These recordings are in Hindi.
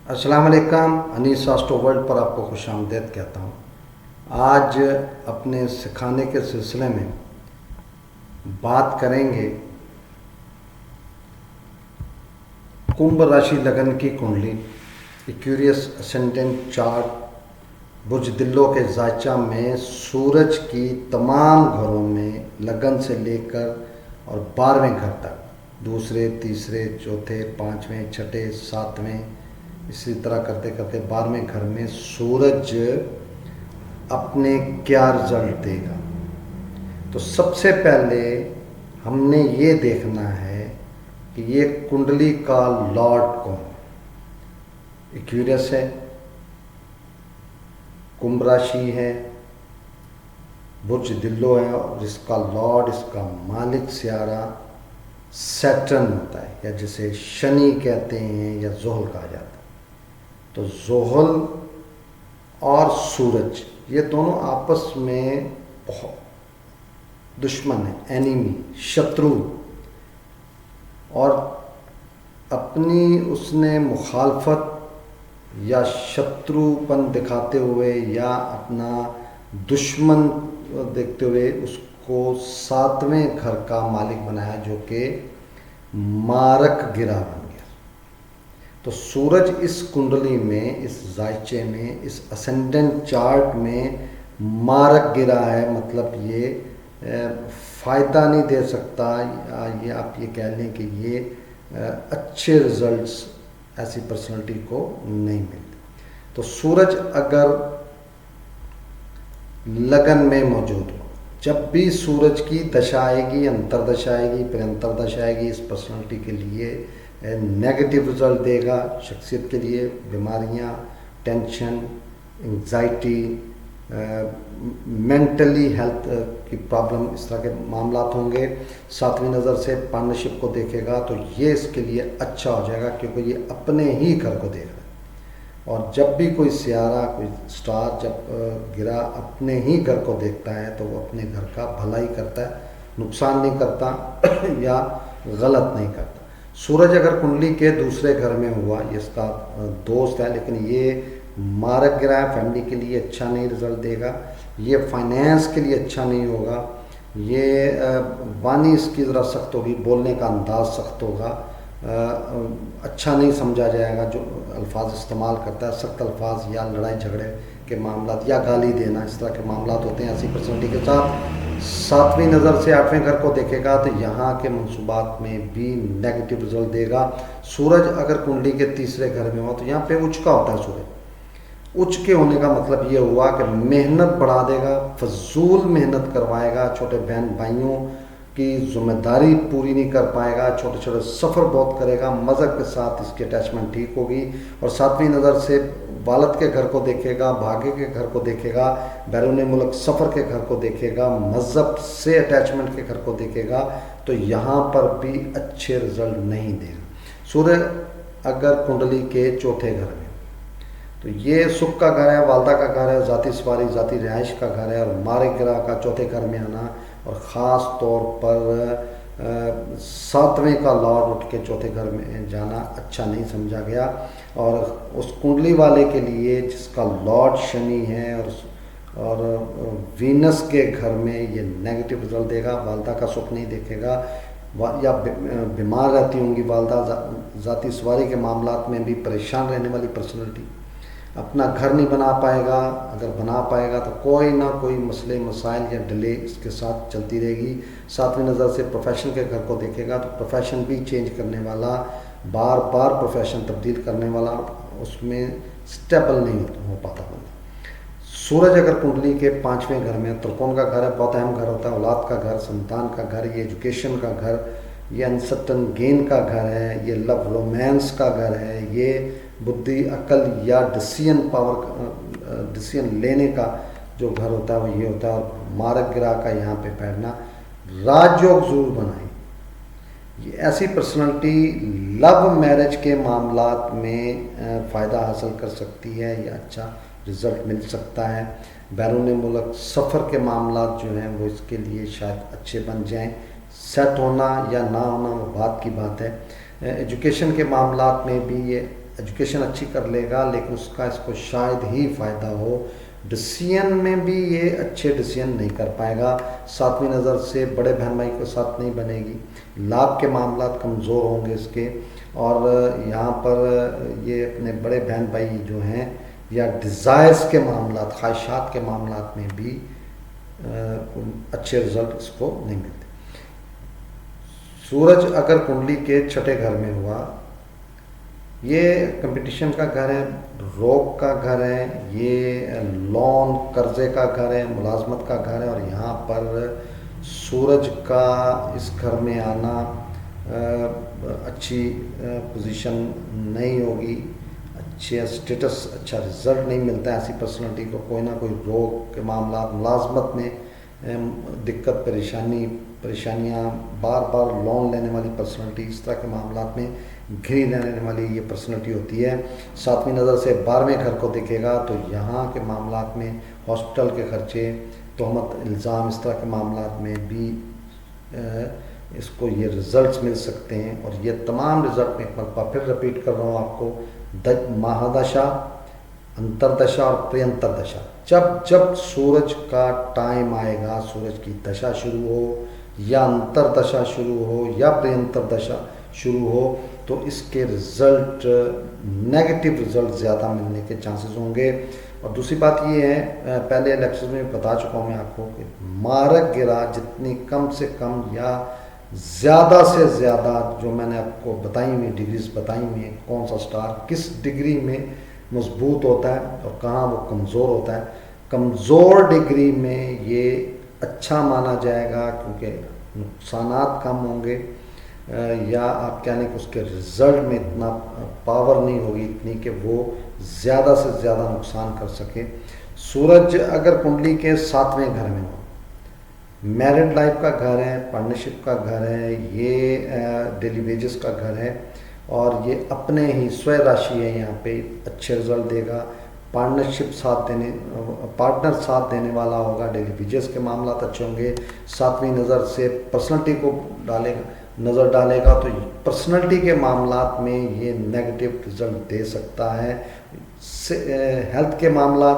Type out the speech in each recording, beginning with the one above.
अस्सलाम वालेकुम। अनीस आस्ट्रो वर्ल्ड पर आपको खुशामदीद कहता हूँ। आज अपने सिखाने के सिलसिले में बात करेंगे कुंभ राशि लगन की कुंडली, एक्वेरियस असेंडेंट चार्ट, बुर्ज दिल्लो के जायचा में सूरज की तमाम घरों में लगन से लेकर और 12वें घर तक, दूसरे, तीसरे, चौथे, पाँचवें, छठे, सातवें, इसी तरह करते करते 12वें घर में सूरज अपने क्या रिजल्ट देगा। तो सबसे पहले हमने ये देखना है कि ये कुंडली का लॉर्ड कौन है। एक्वेरियस है, कुंभ राशि है, बुर्ज दिल्लो है और इसका लॉर्ड, इसका मालिक सियारा सैटर्न होता है, या जिसे शनि कहते हैं या जोहल कहा जाता है। तो जोहल और सूरज ये दोनों आपस में दुश्मन है, एनिमी, शत्रु, और अपनी उसने मुखालफत या शत्रुपन दिखाते हुए या अपना दुश्मन देखते हुए उसको 7वें घर का मालिक बनाया, जो कि मारक गिरा बन गया। तो सूरज इस कुंडली में, इस जायचे में, इस असेंडेंट चार्ट में मारक गिरा है, मतलब ये फ़ायदा नहीं दे सकता, ये आप ये कह लें कि ये अच्छे रिजल्ट्स ऐसी पर्सनालिटी को नहीं मिलते। तो सूरज अगर लगन में मौजूद हो, जब भी सूरज की दशा आएगी, अंतरदशा आएगी, फिर अंतरदशा आएगी, इस पर्सनालिटी के लिए नेगेटिव रिजल्ट देगा। शख्सियत के लिए बीमारियां, टेंशन, एंजाइटी, मेंटली हेल्थ की प्रॉब्लम, इस तरह के मामला होंगे। 7वीं नज़र से पार्टनरशिप को देखेगा तो ये इसके लिए अच्छा हो जाएगा, क्योंकि ये अपने ही घर को देख रहा है। और जब भी कोई सियारा, कोई स्टार जब गिरा अपने ही घर को देखता है तो वो अपने घर का भलाई करता है, नुकसान नहीं करता या गलत नहीं करता। सूरज अगर कुंडली के दूसरे घर में हुआ, ये इसका दोस्त है, लेकिन ये मारक गिरा है, फैमिली के लिए अच्छा नहीं रिजल्ट देगा, ये फाइनेंस के लिए अच्छा नहीं होगा, ये वाणी इसकी ज़रा सख्त होगी, बोलने का अंदाज सख्त होगा, अच्छा नहीं समझा जाएगा। जो अल्फाज इस्तेमाल करता है, सख्त अल्फाज या लड़ाई झगड़े के मामला या गाली देना, इस तरह के मामला होते हैं ऐसी पर्सनैलिटी के साथ। 7वीं नज़र से 8वें घर को देखेगा तो यहाँ के मंसूबात में भी नेगेटिव रिजल्ट देगा। सूरज अगर कुंडली के तीसरे घर में हो तो यहाँ पे उच्च का होता है सूरज। उच्च के होने का मतलब ये हुआ कि मेहनत बढ़ा देगा, फजूल मेहनत करवाएगा, छोटे बहन भाइयों की जिम्मेदारी पूरी नहीं कर पाएगा, छोटे छोटे सफ़र बहुत करेगा, मज़हब के साथ इसकी अटैचमेंट ठीक होगी। और 7वीं नज़र से वालद के घर को देखेगा, भाग्य के घर को देखेगा, बैरून मुल्क सफ़र के घर को देखेगा, मज़हब से अटैचमेंट के घर को देखेगा, तो यहाँ पर भी अच्छे रिजल्ट नहीं देगा। सूर्य अगर कुंडली के चौथे घर में, तो ये सुख का घर है, वालदा का घर है, ज़ाती सवारी, ज़ाती रिहाइश का घर है, और मारे गिरा का चौथे घर में आना और ख़ास तौर पर 7वें का लॉर्ड उठ के चौथे घर में जाना अच्छा नहीं समझा गया। और उस कुंडली वाले के लिए जिसका लॉर्ड शनि है और वीनस के घर में ये नेगेटिव रिजल्ट देगा, वालदा का सुख नहीं देखेगा, या बीमार रहती होंगी वालदा, ज़ाती सवारी के मामलात में भी परेशान रहने वाली पर्सनैलिटी, अपना घर नहीं बना पाएगा, अगर बना पाएगा तो कोई ना कोई मसले मसाइल या डिले इसके साथ चलती रहेगी। 7वीं नज़र से प्रोफेशन के घर को देखेगा तो प्रोफेशन भी चेंज करने वाला, बार बार प्रोफेशन तब्दील करने वाला, उसमें स्टेबल नहीं हो पाता बंदा। सूरज अगर कुंडली के 5वें घर में, त्रिकोण का घर है, बहुत अहम घर होता है, औलाद का घर, संतान का घर, ये एजुकेशन का घर, ये अनसर्टन गेन का घर है, ये लव रोमांस का घर है, ये बुद्धि अक्ल या डिसीजन पावर, डिसीजन लेने का जो घर होता है वो ये होता है। और मारक गिरा का यहाँ पे बैठना राजयोग जरूर बनाए। ये ऐसी पर्सनालिटी लव मैरिज के मामलात में फ़ायदा हासिल कर सकती है या अच्छा रिज़ल्ट मिल सकता है। बैरून मुल्क सफ़र के मामलात जो हैं वो इसके लिए शायद अच्छे बन जाएं। सेट होना या ना होना वो बात की बात है। एजुकेशन के मामलात में भी ये एजुकेशन अच्छी कर लेगा, लेकिन उसका इसको शायद ही फ़ायदा हो। डिसीजन में भी ये अच्छे डिसीजन नहीं कर पाएगा। सातवीं नज़र से बड़े बहन भाई के साथ नहीं बनेगी, लाभ के मामला कमज़ोर होंगे इसके। और यहाँ पर ये अपने बड़े बहन भाई जो हैं या डिज़ायर्स के मामला, ख्वाहिशात के मामला में भी अच्छे रिजल्ट इसको नहीं मिलते। सूरज अगर कुंडली के छठे घर में हुआ, ये कंपटीशन का घर है, रोग का घर है, ये लोन कर्जे का घर है, मुलाजमत का घर है। और यहाँ पर सूरज का इस घर में आना अच्छी पोजीशन नहीं होगी, अच्छे स्टेटस, अच्छा रिजल्ट नहीं मिलता है ऐसी पर्सनालिटी को। कोई ना कोई रोग के मामला, मुलाजमत में दिक्कत, परेशानियाँ, बार बार लोन लेने वाली पर्सनालिटी, इस तरह के मामला में घिरी रहने वाली ये पर्सनालिटी होती है। सातवीं नज़र से 12वें घर को देखेगा तो यहाँ के मामला में हॉस्पिटल के खर्चे, तोहमत, इल्ज़ाम, इस तरह के मामला में भी इसको ये रिज़ल्ट्स मिल सकते हैं। और ये तमाम रिज़ल्ट में एक मरतबा फिर रिपीट कर रहा हूँ आपको, महादशा, अंतरदशा और प्रियंतर दशा, जब सूरज का टाइम आएगा, सूरज की दशा शुरू हो या अंतरदशा शुरू हो या प्रियंतर दशा शुरू हो, तो इसके रिज़ल्ट नेगेटिव रिज़ल्ट ज़्यादा मिलने के चांसेस होंगे। और दूसरी बात ये है, पहले लेक्चर में बता चुका हूँ मैं आपको कि मारक गिरा जितनी कम से कम या ज़्यादा से ज़्यादा, जो मैंने आपको बताई हुई डिग्रीज बताई हुई हैं, कौन सा स्टार किस डिग्री में मजबूत होता है और कहाँ वो कमज़ोर होता है। कमज़ोर डिग्री में ये अच्छा माना जाएगा क्योंकि नुकसानात कम होंगे, या आप कह लें कि उसके रिज़ल्ट में इतना पावर नहीं होगी इतनी कि वो ज़्यादा से ज़्यादा नुकसान कर सके। सूरज अगर कुंडली के 7वें घर में हो, मैरिड लाइफ का घर है, पार्टनरशिप का घर है, ये डेली वेजेस का घर है और ये अपने ही स्वयं राशि है, यहाँ पे अच्छे रिजल्ट देगा। पार्टनरशिप पार्टनर साथ देने वाला होगा, डेली वेजेस के मामला अच्छे होंगे। सातवीं नज़र से पर्सनैलिटी को नज़र डालेगा तो पर्सनैलिटी के मामलात में ये नेगेटिव रिजल्ट दे सकता है। हेल्थ के मामला,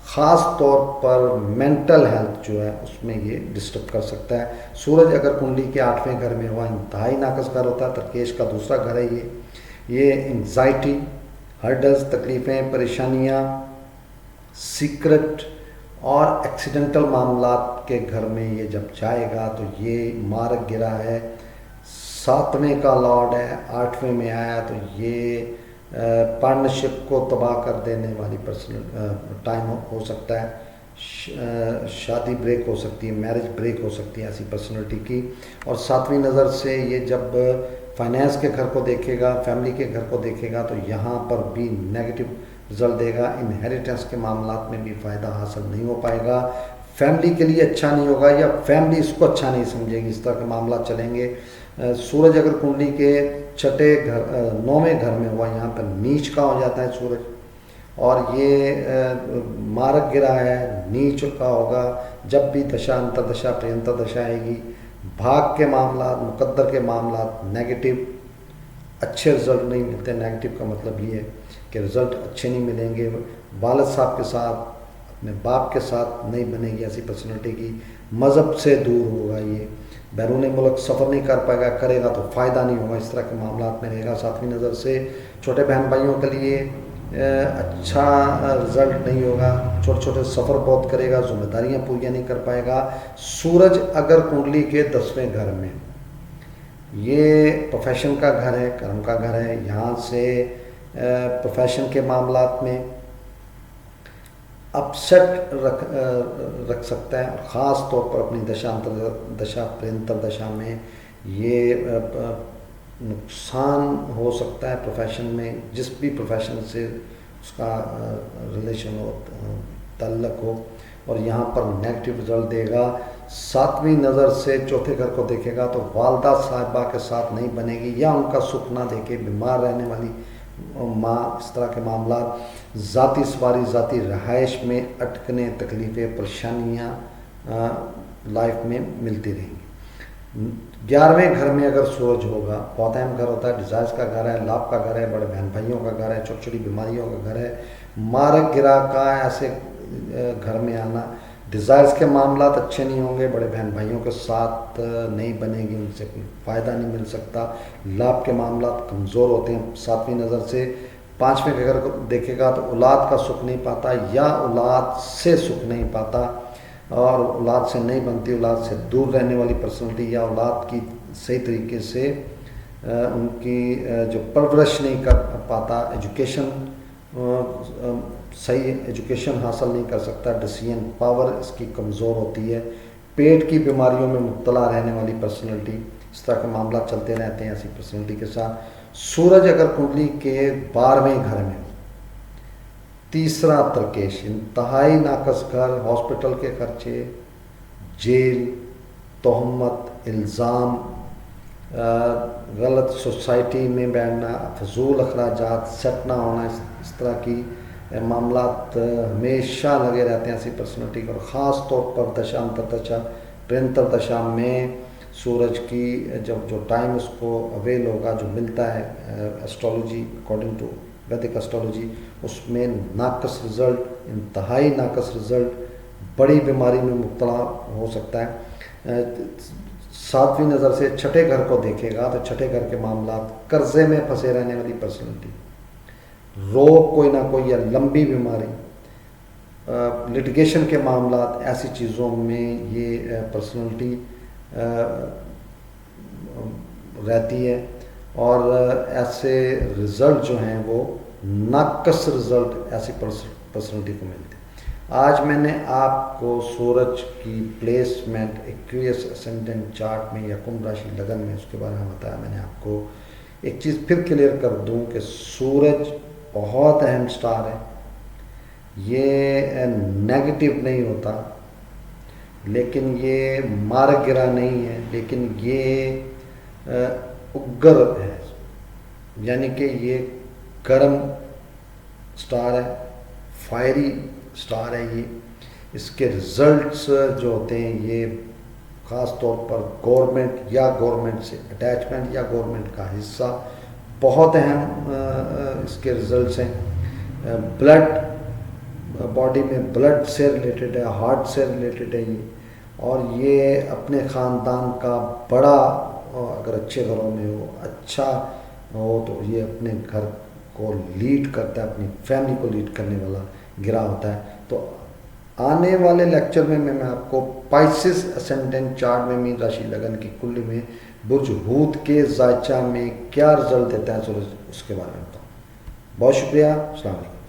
ख़ास तौर पर मेंटल हेल्थ जो है उसमें ये डिस्टर्ब कर सकता है। सूरज अगर कुंडली के 8वें घर में हुआ, इंतहाई नाकस घर होता है, तरकेश का दूसरा घर है ये एंग्जाइटी, हर्डल्स, तकलीफ़ें, परेशानियाँ, सीक्रेट और एक्सीडेंटल मामलात के घर में ये जब जाएगा तो ये मार्ग गिरा है, 7वें का लॉर्ड है, 8वें में आया तो ये पार्टनरशिप को तबाह कर देने वाली टाइम हो सकता है। शादी ब्रेक हो सकती है, मैरिज ब्रेक हो सकती है ऐसी पर्सनैलिटी की। और 7वीं नज़र से ये जब फाइनेंस के घर को देखेगा, फैमिली के घर को देखेगा तो यहाँ पर भी नेगेटिव रिजल्ट देगा। इनहेरिटेंस के मामलात में भी फ़ायदा हासिल नहीं हो पाएगा, फैमिली के लिए अच्छा नहीं होगा या फैमिली इसको अच्छा नहीं समझेगी, इस तरह के मामला चलेंगे। सूरज अगर कुंडली के 9वें घर में हुआ, यहाँ पर नीच का हो जाता है सूरज, और ये मार्ग गिरा है, नीच का होगा। जब भी दशा, अंतरदशा, प्रियंतर दशा आएगी, भाग के मामला, मुकद्दर के मामला नेगेटिव, अच्छे रिजल्ट नहीं मिलते। नेगेटिव का मतलब ये है कि रिज़ल्ट अच्छे नहीं मिलेंगे। वालिद साहब के साथ, अपने बाप के साथ नहीं बनेगी ऐसी पर्सनैलिटी की। मज़हब से दूर होगा, ये बैरून मुल्क सफ़र नहीं कर पाएगा, करेगा तो फ़ायदा नहीं होगा, इस तरह के मामला में रहेगा। 7वीं नज़र से छोटे बहन भाइयों के लिए अच्छा रिज़ल्ट नहीं होगा, छोटे छोटे सफ़र बहुत करेगा, जिम्मेदारियाँ पूरी नहीं कर पाएगा। सूरज अगर कुंडली के 10वें घर में, ये प्रोफेशन का घर है, कर्म का घर है, यहाँ से प्रोफेशन के मामलात में अपसेट रख सकता है। ख़ास तौर पर अपनी दशा, अंतरदशा, प्रियंतर दशा में ये नुकसान हो सकता है प्रोफेशन में, जिस भी प्रोफेशन से उसका रिलेशन हो, ताल्लुक़ हो, और यहाँ पर नेगेटिव रिजल्ट देगा। 7वीं नज़र से चौथे घर को देखेगा तो वालदा साहिबा के साथ नहीं बनेगी या उनका सुख ना देखे, बीमार रहने वाली माँ, इस तरह के मामला। ज़ाती सवारी, ज़ाती रहाइश में अटकने, तकलीफ़ें, परेशानियाँ लाइफ में मिलती रहेंगी। 11वें घर में अगर सूरज होगा, बहुत अहम घर होता है, डिजायर्स का घर है, लाभ का घर है, बड़े बहन भाइयों का घर है, छोटी छोटी बीमारियों का घर है। मारक गिरह का ऐसे घर में आना, डिज़ायर्स के मामला अच्छे नहीं होंगे, बड़े बहन भाइयों के साथ नहीं बनेगी, उनसे कोई फ़ायदा नहीं मिल सकता। लाभ के मामला कमज़ोर होते हैं। 7वीं नज़र से 5वें के घर को देखेगा तो औलाद का सुख नहीं पाता या औलाद से सुख नहीं पाता, और औलाद से नहीं बनती, औलाद से दूर रहने वाली पर्सनैलिटी, या औलाद की सही तरीके से उनकी जो परवरिश नहीं कर पाता, एजुकेशन सही एजुकेशन हासिल नहीं कर सकता, डिसीजन पावर इसकी कमज़ोर होती है। पेट की बीमारियों में मुब्तला रहने वाली पर्सनैलिटी, इस तरह के मामला चलते रहते हैं ऐसी पर्सनैलिटी के साथ। सूरज अगर कुंडली के 12वें घर में हो, तीसरा तरकेश, इंतहाई नाकस घर, हॉस्पिटल के खर्चे, जेल, तोहमत, इल्ज़ाम, गलत सोसाइटी में बैठना, फजूल अखराजात, सेट ना होना, इस तरह की मामलात हमेशा लगे रहते हैं ऐसी पर्सनैलिटी को। और ख़ास तौर पर दशा अंतरदशा निरंतर दशा में सूरज की जब जो टाइम उसको अवेल होगा, जो मिलता है एस्ट्रोलॉजी अकॉर्डिंग टू वैदिक एस्ट्रोलॉजी, उसमें नाकस रिज़ल्ट, इंतहाई नाकस रिज़ल्ट, बड़ी बीमारी में मुब्तला हो सकता है। 7वीं नज़र से छठे घर को देखेगा तो छठे घर के मामला, कर्जे में फंसे रहने वाली पर्सनैलिटी, रोग कोई ना कोई या लंबी बीमारी, लिटिगेशन के मामला, ऐसी चीज़ों में ये पर्सनैलिटी रहती है। और ऐसे रिज़ल्ट जो हैं वो नाकस रिज़ल्ट ऐसी पर्सनैलिटी को मिलते हैं। आज मैंने आपको सूरज की प्लेसमेंट एक्वेरियस असेंडेंट चार्ट में या कुंभ राशि लगन में उसके बारे में बताया। मैंने आपको एक चीज़ फिर क्लियर कर दूं कि सूरज बहुत अहम स्टार है, ये नेगेटिव नहीं होता, लेकिन ये मारक गिरा नहीं है, लेकिन ये उग्र है, यानी कि ये गर्म स्टार है, फायरी स्टार है। ये इसके रिजल्ट्स जो होते हैं ये ख़ास तौर पर गवर्नमेंट या गवर्नमेंट से अटैचमेंट या गवर्नमेंट का हिस्सा, बहुत अहम इसके रिजल्ट्स हैं। ब्लड बॉडी में ब्लड से रिलेटेड है, हार्ट से रिलेटेड है ये, और ये अपने ख़ानदान का बड़ा, अगर अच्छे घरों में हो, अच्छा हो, तो ये अपने घर को लीड करता है, अपनी फैमिली को लीड करने वाला गिरा होता है। तो आने वाले लेक्चर में मैं आपको पाइसेस असेंडेंट चार्ट में मीन राशि लगन की कुंडली में बुर्ज हूत के जायचा में क्या रिजल्ट देता है सूरज, उसके बारे में बताऊँ। बहुत शुक्रिया। अस्सलाम वालेकुम।